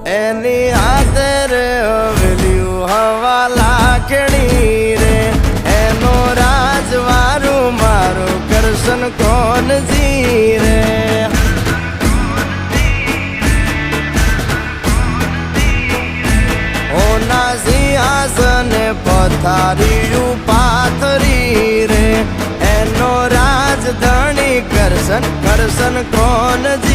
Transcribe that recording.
એની હાથે રે હવેલ્યું હવા લાખણી રે એનો રાજવારું મારું કરશન કોનજી રે ઓના સિંહાસને પથારીયું પાથરી રે એનો રાજધણી કરશન કરશન કોનજી